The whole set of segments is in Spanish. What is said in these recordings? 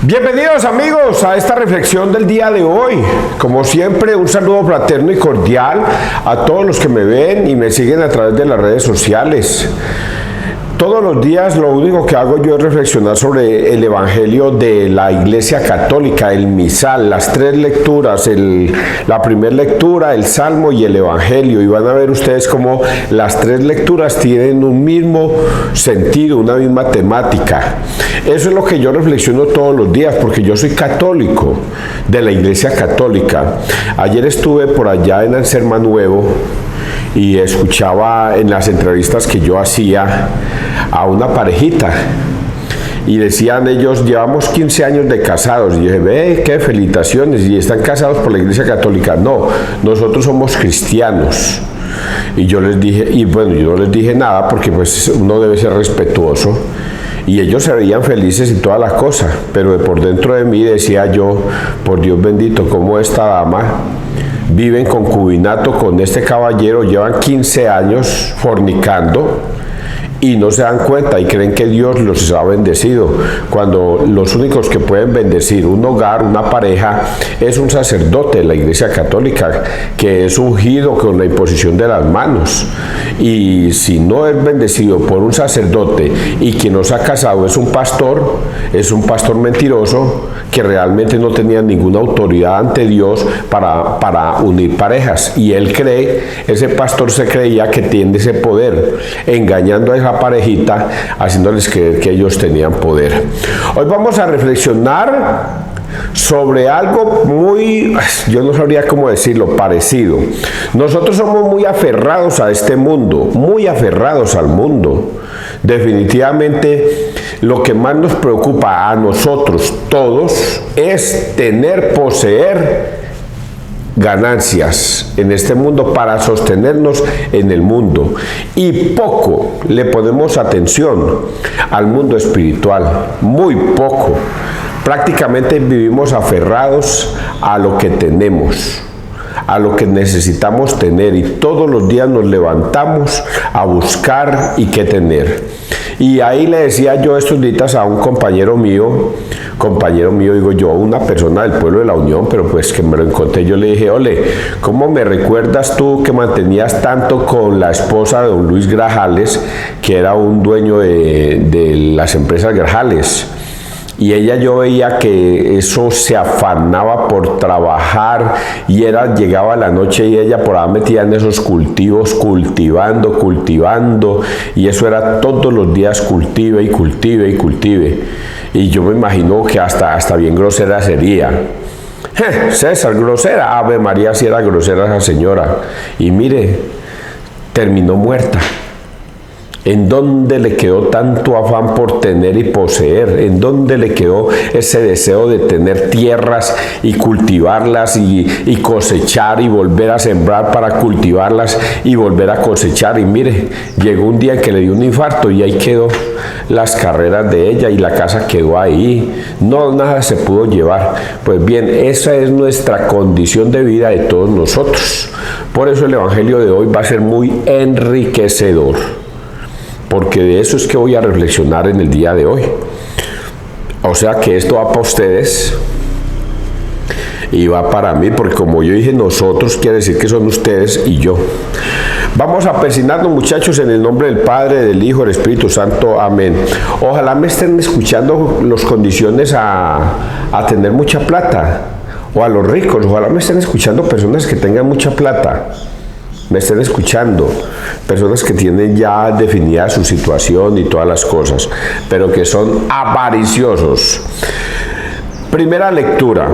Bienvenidos amigos a esta reflexión del día de hoy. Como siempre, un saludo fraterno y cordial a todos los que me ven y me siguen a través de las redes sociales. Todos los días lo único que hago yo es reflexionar sobre el Evangelio de la Iglesia Católica, el misal, las tres lecturas, la primera lectura, el Salmo y el Evangelio. Y van a ver ustedes cómo las tres lecturas tienen un mismo sentido, una misma temática. Eso es lo que yo reflexiono todos los días, porque yo soy católico, de la Iglesia Católica. Ayer estuve por allá en Anserma Nuevo y escuchaba en las entrevistas que yo hacía a una parejita y decían ellos, llevamos 15 años de casados, y dije, ve, qué felicitaciones, y están casados por la Iglesia Católica. No, nosotros somos cristianos. Y yo les dije, y bueno, yo no les dije nada porque pues uno debe ser respetuoso, y ellos se veían felices y toda la cosa, pero de por dentro de mí decía yo, por Dios bendito, cómo esta dama vive en concubinato con este caballero, llevan 15 años fornicando y no se dan cuenta y creen que Dios los ha bendecido, cuando los únicos que pueden bendecir un hogar, una pareja, es un sacerdote de la Iglesia Católica, que es ungido con la imposición de las manos. Y si no es bendecido por un sacerdote y quien nos ha casado es un pastor mentiroso, que realmente no tenía ninguna autoridad ante Dios para unir parejas. Y él cree, ese pastor se creía que tiene ese poder, engañando a esa parejita, haciéndoles creer que ellos tenían poder. Hoy vamos a reflexionar sobre algo muy, yo no sabría cómo decirlo, parecido. Nosotros somos muy aferrados a este mundo, muy aferrados al mundo. Definitivamente lo que más nos preocupa a nosotros todos es poseer ganancias en este mundo para sostenernos en el mundo, y poco le ponemos atención al mundo espiritual, muy poco. Prácticamente vivimos aferrados a lo que tenemos, a lo que necesitamos tener, y todos los días nos levantamos a buscar y qué tener. Y ahí le decía yo estos días a un compañero mío, digo yo, una persona del pueblo de la Unión, pero pues que me lo encontré, yo le dije, ole, ¿cómo me recuerdas tú que mantenías tanto con la esposa de don Luis Grajales, que era un dueño de las empresas Grajales? Y ella, yo veía que eso se afanaba por trabajar, y llegaba la noche y ella por ahí metida en esos cultivos, cultivando, y eso era todos los días, cultive. Y yo me imagino que hasta bien grosera sería. César, grosera, Ave María, si era grosera esa señora. Y mire, terminó muerta. ¿En dónde le quedó tanto afán por tener y poseer? ¿En dónde le quedó ese deseo de tener tierras y cultivarlas y cosechar y volver a sembrar para cultivarlas y volver a cosechar? Y mire, llegó un día en que le dio un infarto y ahí quedó las carreras de ella y la casa quedó ahí. No, nada se pudo llevar. Pues bien, esa es nuestra condición de vida de todos nosotros. Por eso el Evangelio de hoy va a ser muy enriquecedor, porque de eso es que voy a reflexionar en el día de hoy. O sea que esto va para ustedes y va para mí, porque como yo dije nosotros, quiere decir que son ustedes y yo. Vamos a persignarnos, muchachos, en el nombre del Padre, del Hijo, del Espíritu Santo. Amén. Ojalá me estén escuchando los condiciones a tener mucha plata, o a los ricos. Ojalá me estén escuchando personas que tengan mucha plata. Me estén escuchando personas que tienen ya definida su situación y todas las cosas, pero que son avariciosos. Primera lectura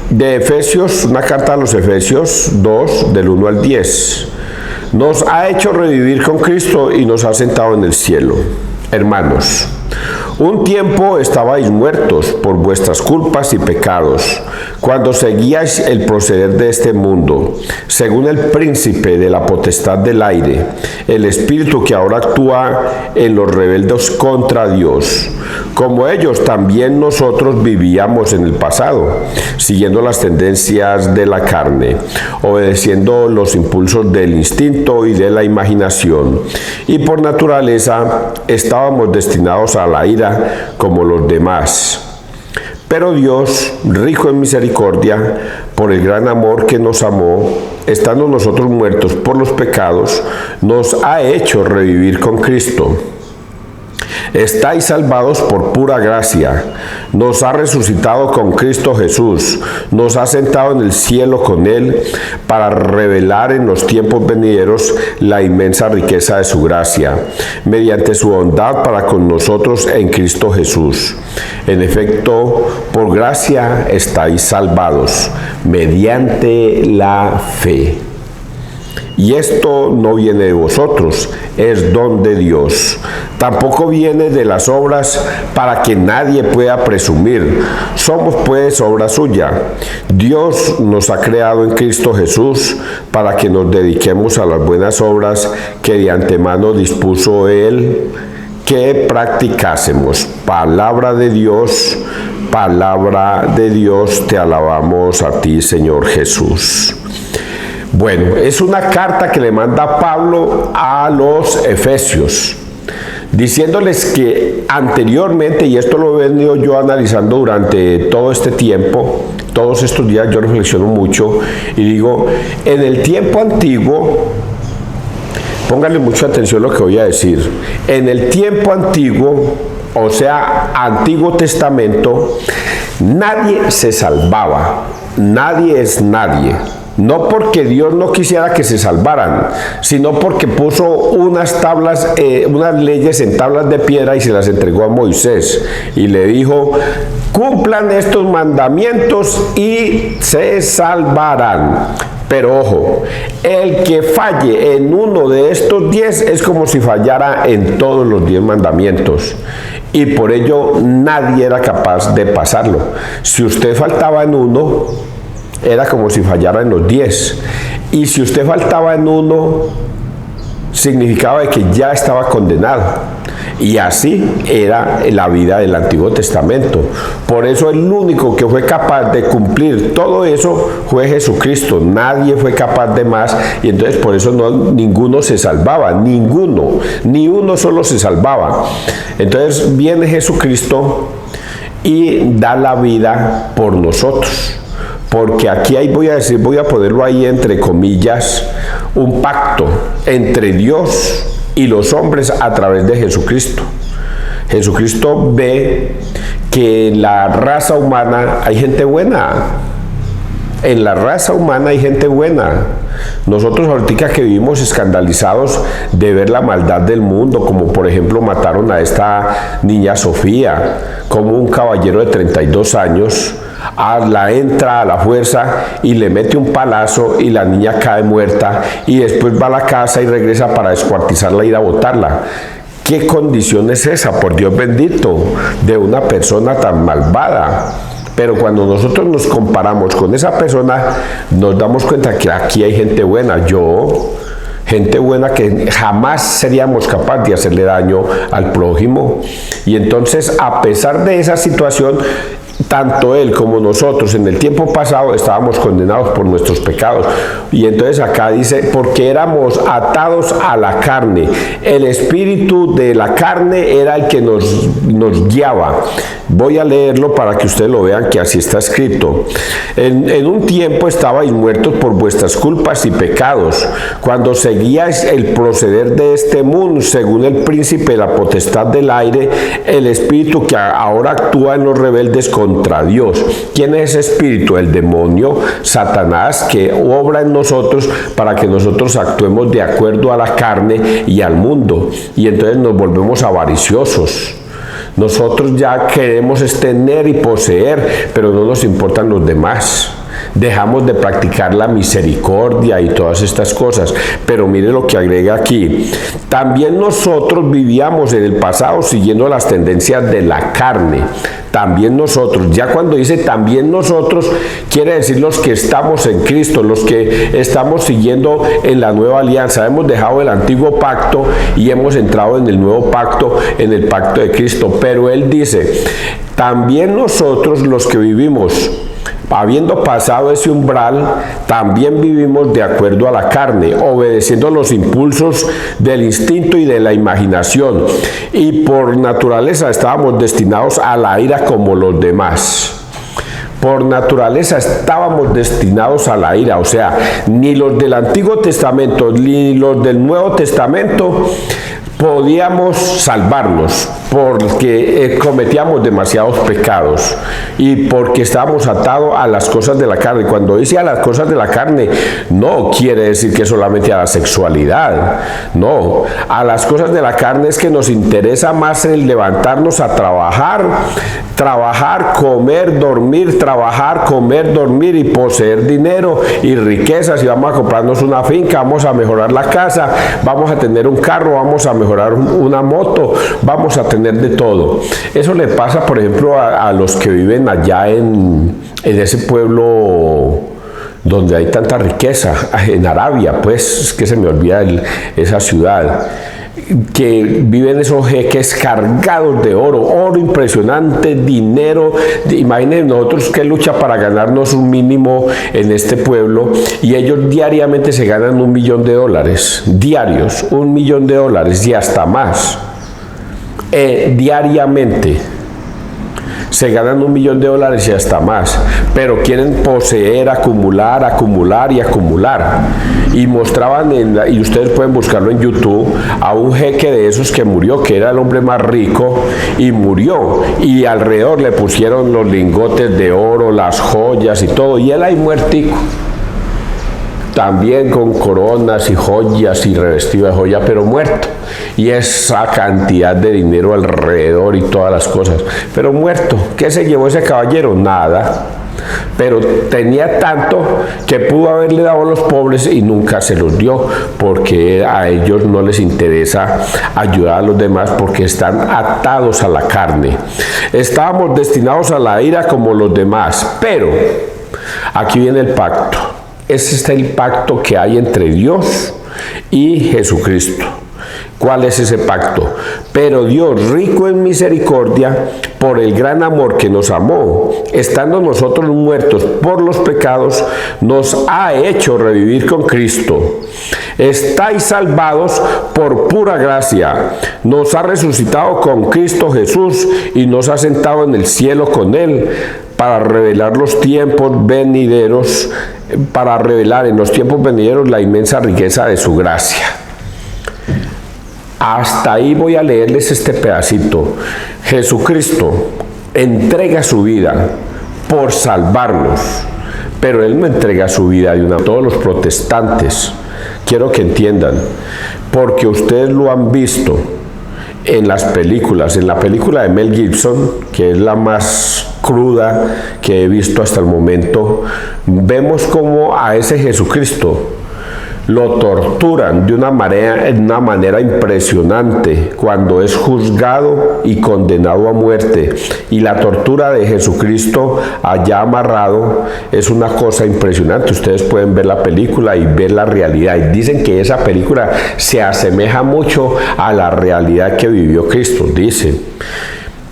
de Efesios, una carta a los Efesios 2, del 1 al 10. Nos ha hecho revivir con Cristo y nos ha sentado en el cielo. Hermanos, un tiempo estabais muertos por vuestras culpas y pecados, cuando seguíais el proceder de este mundo, según el príncipe de la potestad del aire, el espíritu que ahora actúa en los rebeldes contra Dios. Como ellos, también nosotros vivíamos en el pasado, siguiendo las tendencias de la carne, obedeciendo los impulsos del instinto y de la imaginación, y por naturaleza estábamos destinados a la ira como los demás. Pero Dios, rico en misericordia, por el gran amor que nos amó, estando nosotros muertos por los pecados, nos ha hecho revivir con Cristo. Estáis salvados por pura gracia. Nos ha resucitado con Cristo Jesús. Nos ha sentado en el cielo con Él para revelar en los tiempos venideros la inmensa riqueza de su gracia, mediante su bondad para con nosotros en Cristo Jesús. En efecto, por gracia estáis salvados, mediante la fe. Y esto no viene de vosotros, es don de Dios. Tampoco viene de las obras para que nadie pueda presumir. Somos pues obra suya. Dios nos ha creado en Cristo Jesús para que nos dediquemos a las buenas obras que de antemano dispuso Él que practicásemos. Palabra de Dios, te alabamos a ti, Señor Jesús. Bueno, es una carta que le manda Pablo a los Efesios, diciéndoles que anteriormente, y esto lo he venido yo analizando durante todo este tiempo, todos estos días yo reflexiono mucho y digo, en el tiempo antiguo, pónganle mucha atención a lo que voy a decir, en el tiempo antiguo, o sea, Antiguo Testamento, nadie se salvaba, nadie es nadie. No porque Dios no quisiera que se salvaran, sino porque puso unas tablas, unas leyes en tablas de piedra y se las entregó a Moisés. Y le dijo, cumplan estos mandamientos y se salvarán. Pero ojo, el que falle en uno de estos 10 es como si fallara en todos los 10 mandamientos. Y por ello nadie era capaz de pasarlo. Si usted faltaba en uno, era como si fallara en los 10. Y si usted faltaba en uno, significaba que ya estaba condenado. Y así era la vida del Antiguo Testamento. Por eso el único que fue capaz de cumplir todo eso fue Jesucristo. Nadie fue capaz de más. Y entonces por eso ninguno se salvaba. Ninguno. Ni uno solo se salvaba. Entonces viene Jesucristo y da la vida por nosotros. Porque aquí voy a ponerlo ahí entre comillas, un pacto entre Dios y los hombres a través de Jesucristo. Jesucristo ve que en la raza humana hay gente buena. En la raza humana hay gente buena. Nosotros ahorita que vivimos escandalizados de ver la maldad del mundo, como por ejemplo mataron a esta niña Sofía, como un caballero de 32 años la entra a la fuerza y le mete un palazo y la niña cae muerta y después va a la casa y regresa para descuartizarla y ir a botarla. ¿Qué condición es esa, por Dios bendito, de una persona tan malvada? Pero cuando nosotros nos comparamos con esa persona, nos damos cuenta que aquí hay gente buena. Gente buena que jamás seríamos capaces de hacerle daño al prójimo. Y entonces, a pesar de esa situación, tanto él como nosotros en el tiempo pasado estábamos condenados por nuestros pecados. Y entonces acá dice, porque éramos atados a la carne. El espíritu de la carne era el que nos guiaba. Voy a leerlo para que ustedes lo vean, que así está escrito. En un tiempo estabais muertos por vuestras culpas y pecados, cuando seguíais el proceder de este mundo, según el príncipe de la potestad del aire, el espíritu que ahora actúa en los rebeldes contra Dios. ¿Quién es ese espíritu? El demonio, Satanás, que obra en nosotros para que nosotros actuemos de acuerdo a la carne y al mundo. Y entonces nos volvemos avariciosos. Nosotros ya queremos tener y poseer, pero no nos importan los demás. Dejamos de practicar la misericordia y todas estas cosas. Pero mire lo que agrega aquí. También nosotros vivíamos en el pasado siguiendo las tendencias de la carne. También nosotros, ya cuando dice también nosotros, quiere decir los que estamos en Cristo, los que estamos siguiendo en la nueva alianza. Hemos dejado el antiguo pacto y hemos entrado en el nuevo pacto, en el pacto de Cristo. Pero él dice, también nosotros los que vivimos, habiendo pasado ese umbral, también vivimos de acuerdo a la carne, obedeciendo los impulsos del instinto y de la imaginación, y por naturaleza estábamos destinados a la ira como los demás. Por naturaleza estábamos destinados a la ira, o sea, ni los del Antiguo Testamento ni los del Nuevo Testamento podíamos salvarnos porque cometíamos demasiados pecados y porque estábamos atados a las cosas de la carne. Cuando dice a las cosas de la carne, no quiere decir que solamente a la sexualidad, no, a las cosas de la carne es que nos interesa más el levantarnos a trabajar, comer, dormir, trabajar, comer, dormir y poseer dinero y riquezas, y vamos a comprarnos una finca, vamos a mejorar la casa, vamos a tener un carro, vamos a mejorar una moto, vamos a tener de todo. Eso le pasa, por ejemplo, a los que viven allá en ese pueblo donde hay tanta riqueza, en Arabia, pues, es que se me olvida esa ciudad, que viven esos jeques cargados de oro impresionante, dinero. Imaginen nosotros que lucha para ganarnos un mínimo en este pueblo, y ellos diariamente se ganan $1 millón diarios, $1 millón y hasta más. Diariamente se ganan $1 millón y hasta más, pero quieren poseer, acumular y acumular. Y mostraban, y ustedes pueden buscarlo en YouTube, a un jeque de esos que murió, que era el hombre más rico, y murió, y alrededor le pusieron los lingotes de oro, las joyas y todo, y él ahí muertico, también con coronas y joyas y revestido de joya, pero muerto, y esa cantidad de dinero alrededor y todas las cosas, pero muerto. ¿Qué se llevó ese caballero? Nada, pero tenía tanto que pudo haberle dado a los pobres y nunca se los dio, porque a ellos no les interesa ayudar a los demás, porque están atados a la carne. Estábamos destinados a la ira como los demás, pero aquí viene el pacto. Ese es el pacto que hay entre Dios y Jesucristo. ¿Cuál es ese pacto? Pero Dios, rico en misericordia, por el gran amor que nos amó, estando nosotros muertos por los pecados, nos ha hecho revivir con Cristo. Estáis salvados por pura gracia. Nos ha resucitado con Cristo Jesús y nos ha sentado en el cielo con Él, para revelar los tiempos venideros, para revelar en los tiempos venideros la inmensa riqueza de su gracia. Hasta ahí voy a leerles este pedacito. Jesucristo entrega su vida por salvarnos, pero Él no entrega su vida de una. Todos los protestantes, quiero que entiendan, porque ustedes lo han visto en las películas, en la película de Mel Gibson, que es la más cruda que he visto hasta el momento, vemos como a ese Jesucristo lo torturan de una manera impresionante cuando es juzgado y condenado a muerte. Y la tortura de Jesucristo allá amarrado es una cosa impresionante. Ustedes pueden ver la película y ver la realidad. Y dicen que esa película se asemeja mucho a la realidad que vivió Cristo. Dicen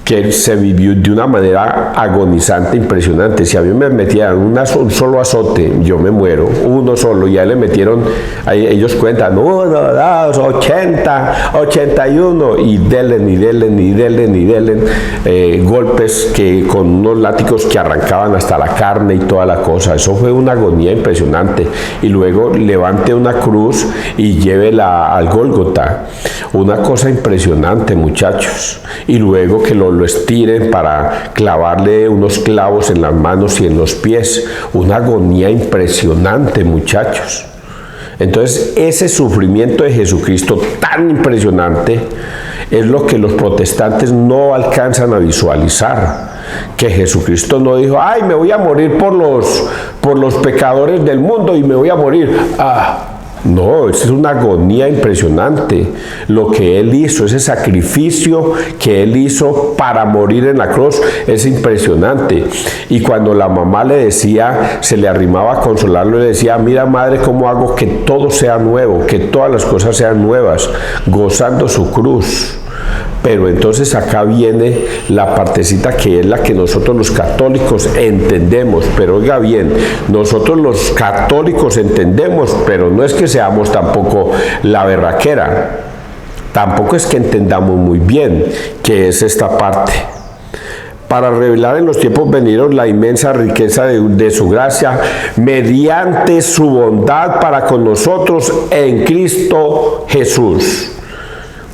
que Él se vivió de una manera agonizante, impresionante. Si a mí me metían un solo azote, yo me muero, uno solo, y a Él le metieron, ellos cuentan, 1, 2, 80, 81, y delen, golpes que con unos látigos que arrancaban hasta la carne y toda la cosa. Eso fue una agonía impresionante. Y luego levante una cruz y llévela al Gólgota. Una cosa impresionante, muchachos. Y luego que lo estiren para clavarle unos clavos en las manos y en los pies. Una agonía impresionante, muchachos. Entonces, ese sufrimiento de Jesucristo tan impresionante es lo que los protestantes no alcanzan a visualizar. Que Jesucristo no dijo, ay, me voy a morir por los pecadores del mundo y me voy a morir. No, es una agonía impresionante lo que Él hizo, ese sacrificio que Él hizo para morir en la cruz es impresionante. Y cuando la mamá le decía, se le arrimaba a consolarlo y le decía, mira madre, cómo hago que todo sea nuevo, que todas las cosas sean nuevas, gozando su cruz. Pero entonces acá viene la partecita que es la que nosotros los católicos entendemos. Pero oiga bien, nosotros los católicos entendemos, pero no es que seamos tampoco la berraquera. Tampoco es que entendamos muy bien qué es esta parte. para revelar en los tiempos venideros la inmensa riqueza de su gracia, mediante su bondad para con nosotros en Cristo Jesús.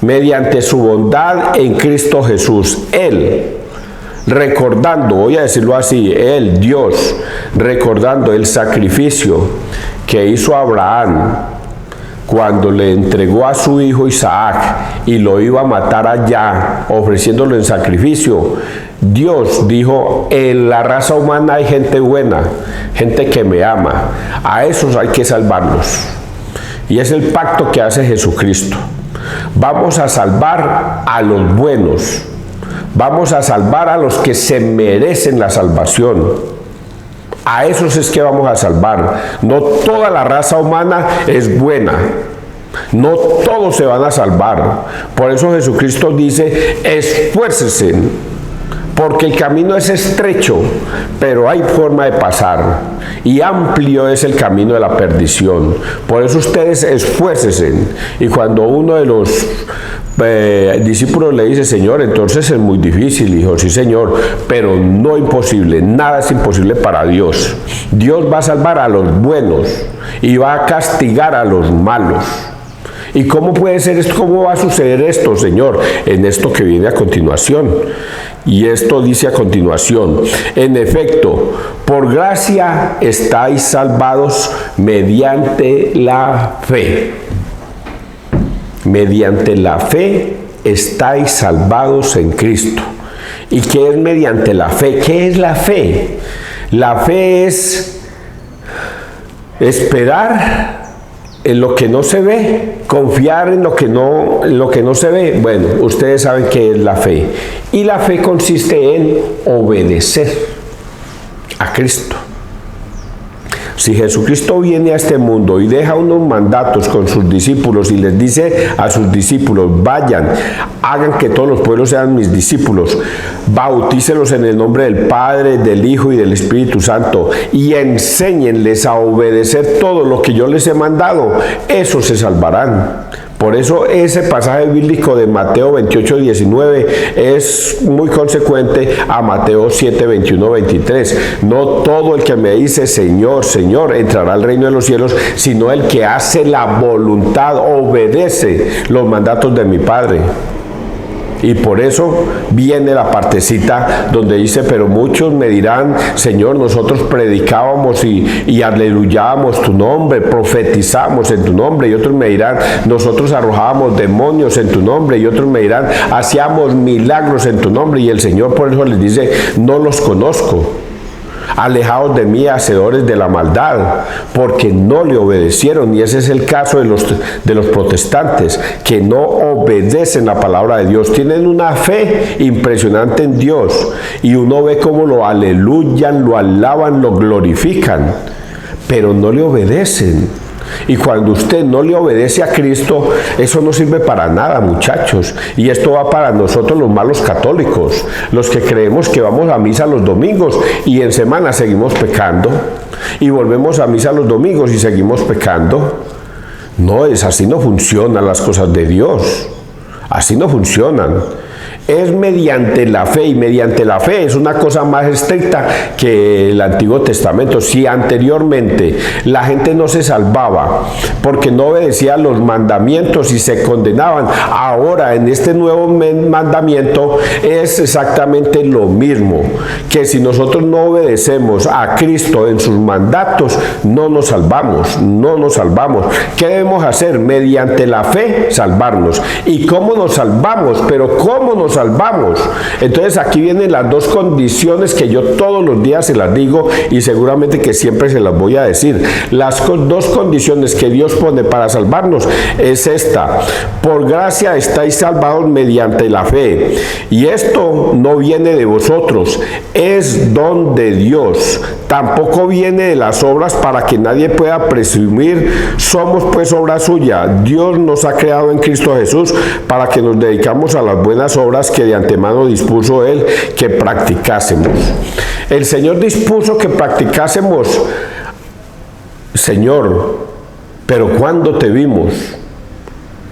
Mediante su bondad en Cristo Jesús. Él, recordando, voy a decirlo así, Él, Dios, recordando el sacrificio que hizo Abraham cuando le entregó a su hijo Isaac y lo iba a matar allá, ofreciéndolo en sacrificio. Dios dijo: en la raza humana hay gente buena, gente que me ama, a esos hay que salvarlos. Y es el pacto que hace Jesucristo. Vamos a salvar a los buenos, vamos a salvar a los que se merecen la salvación. A esos es que vamos a salvar. No toda la raza humana es buena. No todos se van a salvar. Por eso Jesucristo dice: esfuércense, porque el camino es estrecho, pero hay forma de pasar. Y amplio es el camino de la perdición. Por eso ustedes esfuércense. Y cuando uno de los discípulos le dice: Señor, entonces es muy difícil. Dijo: sí, Señor, pero no imposible. Nada es imposible para Dios. Dios va a salvar a los buenos y va a castigar a los malos. ¿Y cómo puede ser esto? ¿Cómo va a suceder esto, Señor? En esto que viene a continuación. Y esto dice a continuación: en efecto, por gracia estáis salvados mediante la fe. Mediante la fe estáis salvados en Cristo. ¿Y qué es mediante la fe? ¿Qué es la fe? La fe es esperar en lo que no se ve, confiar en lo que no se ve. Bueno, ustedes saben qué es la fe. Y la fe consiste en obedecer a Cristo. Si Jesucristo viene a este mundo y deja unos mandatos con sus discípulos y les dice a sus discípulos: vayan, hagan que todos los pueblos sean mis discípulos, bautícelos en el nombre del Padre, del Hijo y del Espíritu Santo, y enséñenles a obedecer todo lo que yo les he mandado, esos se salvarán. Por eso ese pasaje bíblico de Mateo 28, 19 es muy consecuente a Mateo 7, 21, 23. No todo el que me dice Señor, Señor entrará al reino de los cielos, sino el que hace la voluntad, obedece los mandatos de mi Padre. Y por eso viene la partecita donde dice: pero muchos me dirán: Señor, nosotros predicábamos y aleluyábamos tu nombre, profetizamos en tu nombre. Y otros me dirán: nosotros arrojábamos demonios en tu nombre. Y otros me dirán: hacíamos milagros en tu nombre. Y el Señor por eso les dice: no los conozco. Alejaos de mí, hacedores de la maldad, porque no le obedecieron. Y ese es el caso de los protestantes, que no obedecen la palabra de Dios. Tienen una fe impresionante en Dios y uno ve cómo lo aleluyan, lo alaban, lo glorifican, pero no le obedecen. Y cuando usted no le obedece a Cristo, eso no sirve para nada, muchachos. Y esto va para nosotros los malos católicos, los que creemos que vamos a misa los domingos y en semana seguimos pecando, y volvemos a misa los domingos y seguimos pecando. No, es así, no funcionan las cosas de Dios. Así no funcionan. Es mediante la fe, y mediante la fe es una cosa más estricta que el Antiguo Testamento. Si anteriormente la gente no se salvaba porque no obedecía los mandamientos y se condenaban, ahora en este nuevo mandamiento es exactamente lo mismo, que si nosotros no obedecemos a Cristo en sus mandatos, no nos salvamos, no nos salvamos. ¿Qué debemos hacer? Mediante la fe salvarnos. ¿Y cómo nos salvamos? Pero ¿cómo nos salvamos? Entonces aquí vienen las dos condiciones que yo todos los días se las digo y seguramente que siempre se las voy a decir. Las dos condiciones que Dios pone para salvarnos es esta: por gracia estáis salvados mediante la fe, y esto no viene de vosotros, es don de Dios, tampoco viene de las obras para que nadie pueda presumir. Somos pues obra suya, Dios nos ha creado en Cristo Jesús para que nos dedicamos a las buenas obras que de antemano dispuso Él que practicásemos. El Señor dispuso que practicásemos. Señor, pero ¿cuándo te vimos?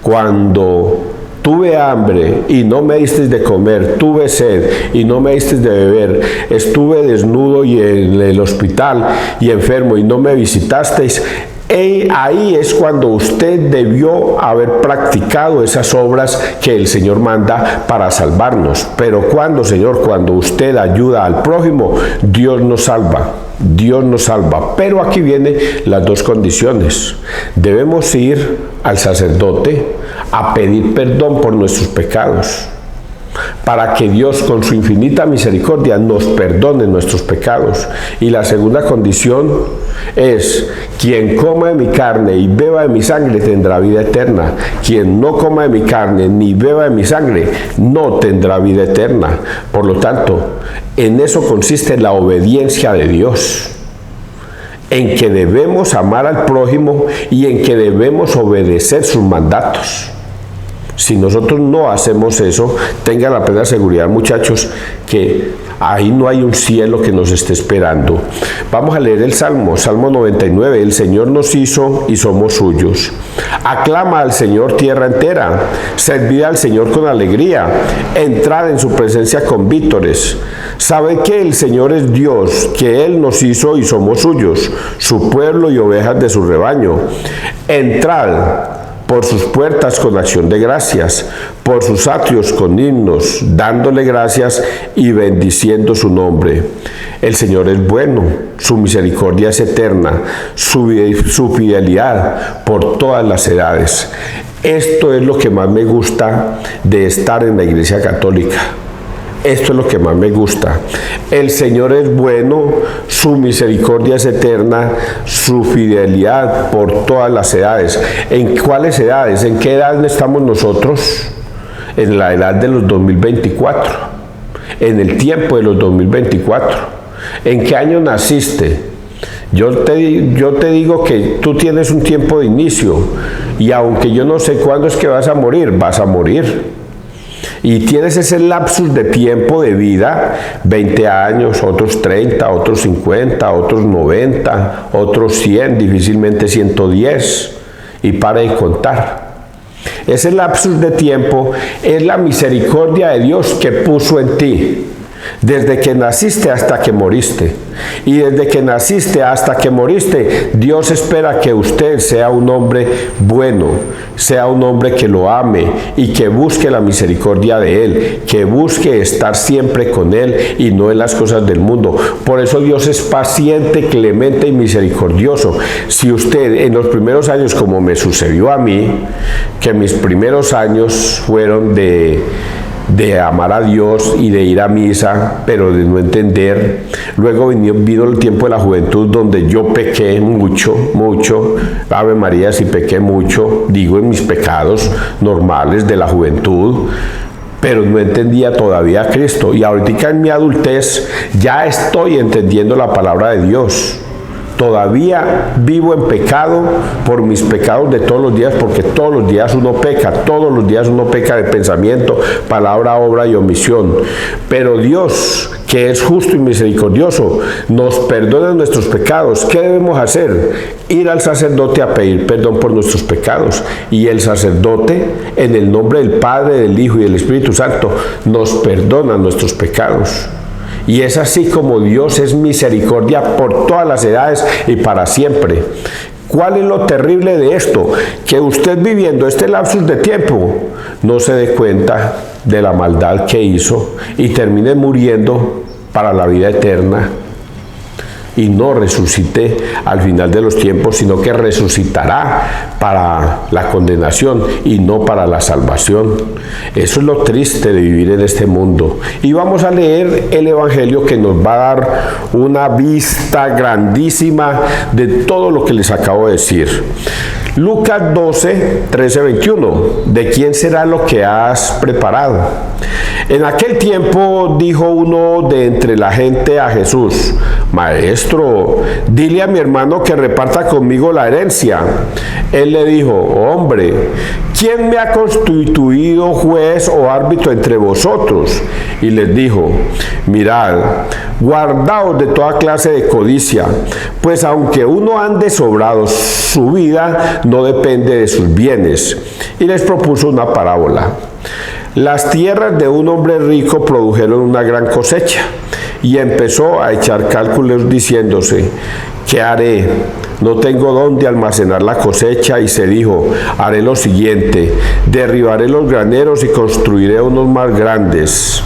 Cuando tuve hambre y no me disteis de comer, tuve sed y no me disteis de beber, estuve desnudo y en el hospital y enfermo y no me visitasteis. Ahí es cuando usted debió haber practicado esas obras que el Señor manda para salvarnos. Pero cuando, Señor, cuando usted ayuda al prójimo, Dios nos salva. Dios nos salva. Pero aquí vienen las dos condiciones. Debemos ir al sacerdote a pedir perdón por nuestros pecados, para que Dios con su infinita misericordia nos perdone nuestros pecados. Y la segunda condición es: quien coma de mi carne y beba de mi sangre tendrá vida eterna. Quien no coma de mi carne ni beba de mi sangre no tendrá vida eterna. Por lo tanto, en eso consiste la obediencia de Dios, en que debemos amar al prójimo y en que debemos obedecer sus mandatos. Si nosotros no hacemos eso, tengan la plena seguridad, muchachos, que ahí no hay un cielo que nos esté esperando. Vamos a leer el Salmo 99. El Señor nos hizo y somos suyos. Aclama al Señor tierra entera, servid al Señor con alegría, entrad en su presencia con vítores. Sabed que el Señor es Dios, que Él nos hizo y somos suyos, su pueblo y ovejas de su rebaño. Entrad por sus puertas con acción de gracias, por sus atrios con himnos, dándole gracias y bendiciendo su nombre. El Señor es bueno, su misericordia es eterna, su fidelidad por todas las edades. Esto es lo que más me gusta de estar en la Iglesia Católica. Esto es lo que más me gusta. El Señor es bueno, su misericordia es eterna, su fidelidad por todas las edades. ¿En cuáles edades? ¿En qué edad estamos nosotros? En la edad de los 2024. En el tiempo de los 2024. ¿En qué año naciste? Yo te digo que tú tienes un tiempo de inicio, y aunque yo no sé cuándo es que vas a morir, vas a morir. Y tienes ese lapsus de tiempo de vida, 20 años, otros 30, otros 50, otros 90, otros 100, difícilmente 110, y para de contar. Ese lapsus de tiempo es la misericordia de Dios que puso en ti, desde que naciste hasta que moriste. Y desde que naciste hasta que moriste, Dios espera que usted sea un hombre bueno, sea un hombre que lo ame y que busque la misericordia de Él, que busque estar siempre con Él y no en las cosas del mundo. Por eso Dios es paciente, clemente y misericordioso. Si usted en los primeros años, como me sucedió a mí, que mis primeros años fueron de amar a Dios y de ir a misa, pero de no entender. Luego vino el tiempo de la juventud, donde yo pequé mucho, Ave María, si pequé mucho, digo en mis pecados normales de la juventud, pero no entendía todavía a Cristo. Y ahorita en mi adultez ya estoy entendiendo la palabra de Dios. Todavía vivo en pecado por mis pecados de todos los días, porque todos los días uno peca de pensamiento, palabra, obra y omisión. Pero Dios, que es justo y misericordioso, nos perdona nuestros pecados. ¿Qué debemos hacer? Ir al sacerdote a pedir perdón por nuestros pecados. Y el sacerdote, en el nombre del Padre, del Hijo y del Espíritu Santo, nos perdona nuestros pecados. Y es así como Dios es misericordia por todas las edades y para siempre. ¿Cuál es lo terrible de esto? Que usted, viviendo este lapsus de tiempo, no se dé cuenta de la maldad que hizo y termine muriendo para la vida eterna, y no resucite al final de los tiempos, sino que resucitará para la condenación y no para la salvación. Eso es lo triste de vivir en este mundo. Y vamos a leer el Evangelio, que nos va a dar una vista grandísima de todo lo que les acabo de decir. Lucas 12, 13, 21. ¿De quién será lo que has preparado? En aquel tiempo dijo uno de entre la gente a Jesús: Maestro, dile a mi hermano que reparta conmigo la herencia. Él le dijo: Hombre, ¿quién me ha constituido juez o árbitro entre vosotros? Y les dijo: Mirad, guardaos de toda clase de codicia, pues aunque uno ande sobrado, su vida no depende de sus bienes. Y les propuso una parábola. Las tierras de un hombre rico produjeron una gran cosecha, y empezó a echar cálculos diciéndose: ¿qué haré? No tengo dónde almacenar la cosecha. Y se dijo: haré lo siguiente, derribaré los graneros y construiré unos más grandes,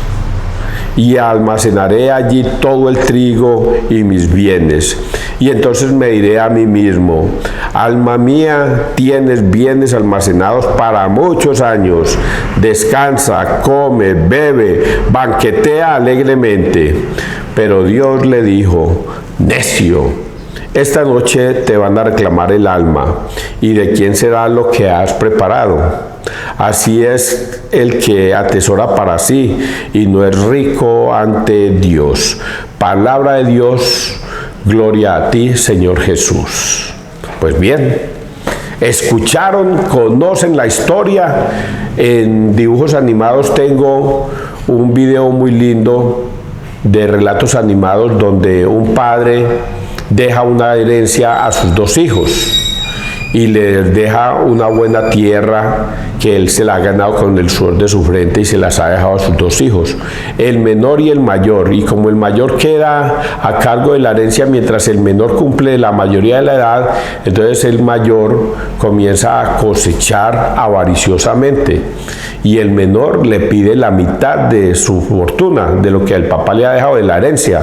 y almacenaré allí todo el trigo y mis bienes. Y entonces me diré a mí mismo: alma mía, tienes bienes almacenados para muchos años. Descansa, come, bebe, banquetea alegremente. Pero Dios le dijo: necio, esta noche te van a reclamar el alma, ¿y de quién será lo que has preparado? Así es el que atesora para sí y no es rico ante Dios. Palabra de Dios, gloria a ti, Señor Jesús. Pues bien, escucharon, conocen la historia. En dibujos animados tengo un video muy lindo de relatos animados donde un padre deja una herencia a sus dos hijos y les deja una buena tierra que él se la ha ganado con el sudor de su frente y se las ha dejado a sus dos hijos, el menor y el mayor. Y como el mayor queda a cargo de la herencia mientras el menor cumple la mayoría de la edad, entonces el mayor comienza a cosechar avariciosamente y el menor le pide la mitad de su fortuna, de lo que el papá le ha dejado de la herencia,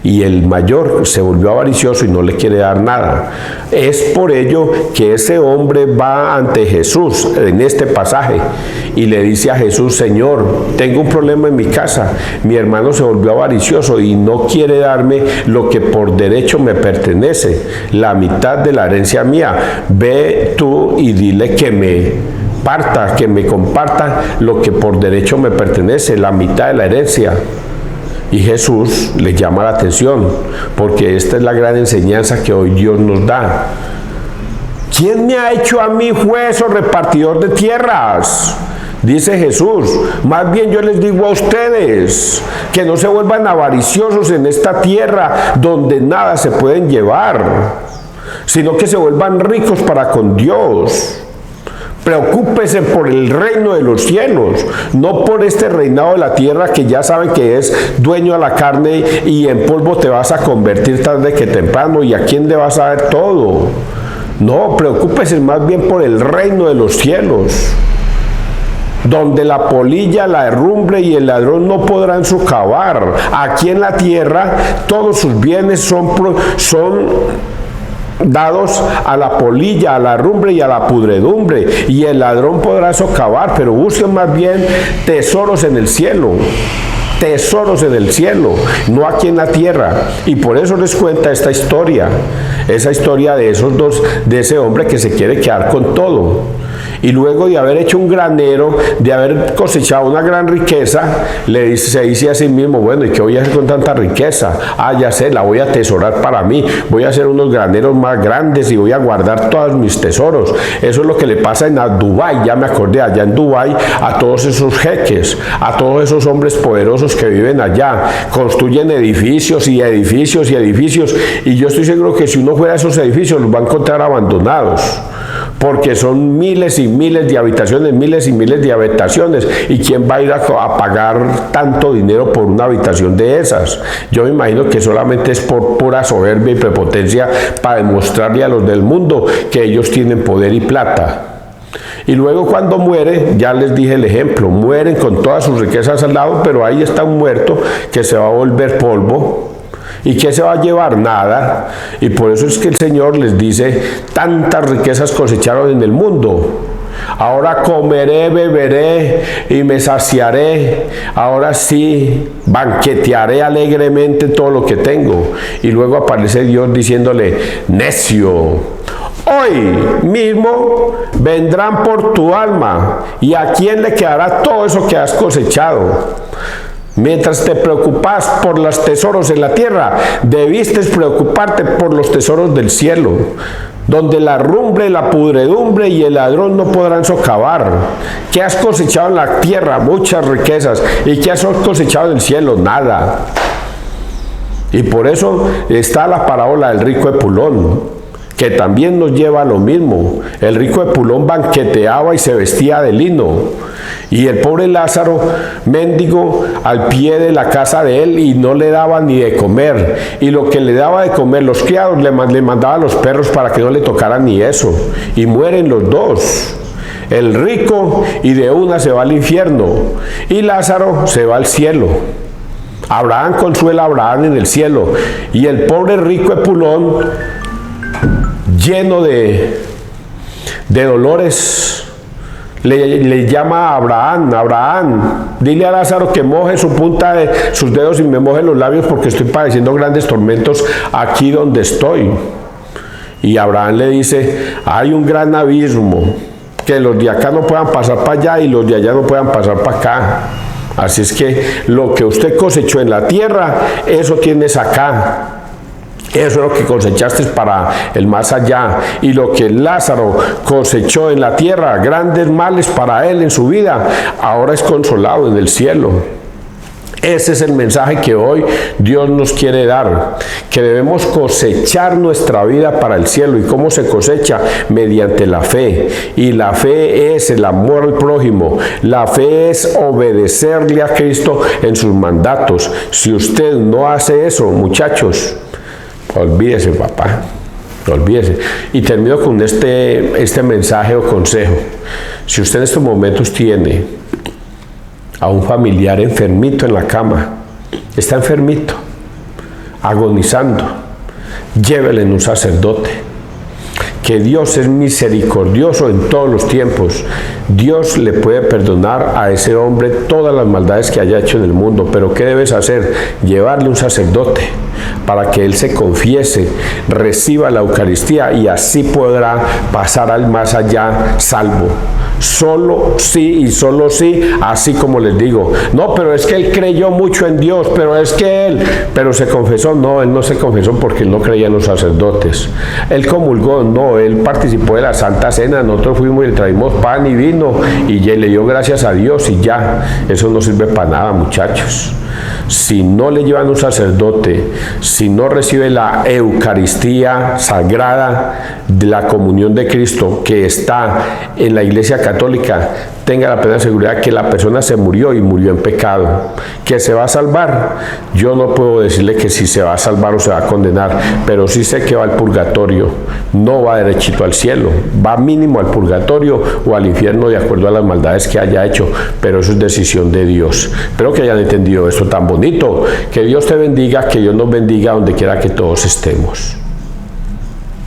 y el mayor se volvió avaricioso y no le quiere dar nada. Es por ello que ese hombre va ante Jesús en este pasaje y le dice a Jesús: Señor, tengo un problema en mi casa, mi hermano se volvió avaricioso y no quiere darme lo que por derecho me pertenece, la mitad de la herencia mía. Ve tú y dile que me comparta lo que por derecho me pertenece, la mitad de la herencia. Y Jesús le llama la atención, porque esta es la gran enseñanza que hoy Dios nos da. ¿Quién me ha hecho a mí juez o repartidor de tierras? Dice Jesús. Más bien yo les digo a ustedes que no se vuelvan avariciosos en esta tierra donde nada se pueden llevar, sino que se vuelvan ricos para con Dios. Preocúpese por el reino de los cielos, no por este reinado de la tierra que ya saben que es dueño a la carne y en polvo te vas a convertir tarde que temprano, y a quién le vas a dar todo. No, preocúpese más bien por el reino de los cielos, donde la polilla, la herrumbre y el ladrón no podrán socavar. Aquí en la tierra todos sus bienes son dados a la polilla, a la herrumbre y a la pudredumbre, y el ladrón podrá socavar, pero busquen más bien tesoros en el cielo. Tesoros en el cielo, no aquí en la tierra. Y por eso les cuenta esta historia, esa historia de esos dos, de ese hombre que se quiere quedar con todo. Y luego de haber hecho un granero, de haber cosechado una gran riqueza, se dice a sí mismo: bueno, ¿y qué voy a hacer con tanta riqueza? Ya sé, la voy a atesorar para mí, voy a hacer unos graneros más grandes y voy a guardar todos mis tesoros. Eso es lo que le pasa en Dubái, ya me acordé, allá en Dubái, a todos esos jeques, a todos esos hombres poderosos que viven allá, construyen edificios y edificios y edificios, y yo estoy seguro que si uno fuera a esos edificios los va a encontrar abandonados, porque son miles y miles de habitaciones, miles y miles de habitaciones, y quién va a ir a pagar tanto dinero por una habitación de esas. Yo me imagino que solamente es por pura soberbia y prepotencia, para demostrarle a los del mundo que ellos tienen poder y plata. Y luego cuando muere, ya les dije el ejemplo, mueren con todas sus riquezas al lado, pero ahí está un muerto que se va a volver polvo. ¿Y qué se va a llevar? Nada. Y por eso es que el Señor les dice: tantas riquezas cosecharon en el mundo. Ahora comeré, beberé y me saciaré. Ahora sí, banquetearé alegremente todo lo que tengo. Y luego aparece Dios diciéndole: necio, hoy mismo vendrán por tu alma, ¿y a quién le quedará todo eso que has cosechado? Mientras te preocupas por los tesoros en la tierra, debiste preocuparte por los tesoros del cielo, donde la herrumbre, la pudredumbre y el ladrón no podrán socavar. ¿Qué has cosechado en la tierra? Muchas riquezas. ¿Y qué has cosechado en el cielo? Nada. Y por eso está la parábola del rico Epulón, que también nos lleva a lo mismo. El rico Epulón banqueteaba y se vestía de lino, y el pobre Lázaro, mendigo, al pie de la casa de él, y no le daba ni de comer, y lo que le daba de comer los criados le mandaban a los perros para que no le tocaran ni eso, y mueren los dos. El rico, y de una se va al infierno, y Lázaro se va al cielo. Abraham consuela a Abraham en el cielo, y el pobre rico Epulón, lleno de dolores, le llama a Abraham: Abraham, dile a Lázaro que moje su punta de sus dedos y me moje los labios, porque estoy padeciendo grandes tormentos aquí donde estoy. Y Abraham le dice: hay un gran abismo, que los de acá no puedan pasar para allá y los de allá no puedan pasar para acá. Así es que lo que usted cosechó en la tierra, eso tienes acá. Eso es lo que cosechaste para el más allá. Y lo que Lázaro cosechó en la tierra, grandes males para él en su vida, ahora es consolado en el cielo. Ese es el mensaje que hoy Dios nos quiere dar, que debemos cosechar nuestra vida para el cielo. ¿Y cómo se cosecha? Mediante la fe. Y la fe es el amor al prójimo. La fe es obedecerle a Cristo en sus mandatos. Si usted no hace eso, muchachos, olvídese, papá, olvídese. Y termino con este mensaje o consejo. Si usted en estos momentos tiene a un familiar enfermito en la cama, está enfermito, agonizando, llévele en un sacerdote. Que Dios es misericordioso en todos los tiempos. Dios le puede perdonar a ese hombre todas las maldades que haya hecho en el mundo. Pero ¿qué debes hacer? Llevarle un sacerdote para que él se confiese, reciba la Eucaristía, y así podrá pasar al más allá salvo. Solo sí y solo sí, así como les digo. No, pero es que él creyó mucho en Dios, pero se confesó. No, él no se confesó porque él no creía en los sacerdotes. Él comulgó, no, él participó de la Santa Cena. Nosotros fuimos y le traímos pan y vino y le dio gracias a Dios y ya. Eso no sirve para nada, muchachos. Si no le llevan un sacerdote, si no recibe la Eucaristía sagrada de la comunión de Cristo que está en la Iglesia Católica, tenga la plena seguridad que la persona se murió y murió en pecado. ¿Que se va a salvar? Yo no puedo decirle que si se va a salvar o se va a condenar, pero sí sé que va al purgatorio, no va derechito al cielo, va mínimo al purgatorio o al infierno de acuerdo a las maldades que haya hecho, pero eso es decisión de Dios. Espero que hayan entendido esto tan bonito. Que Dios te bendiga, que Dios nos bendiga donde quiera que todos estemos.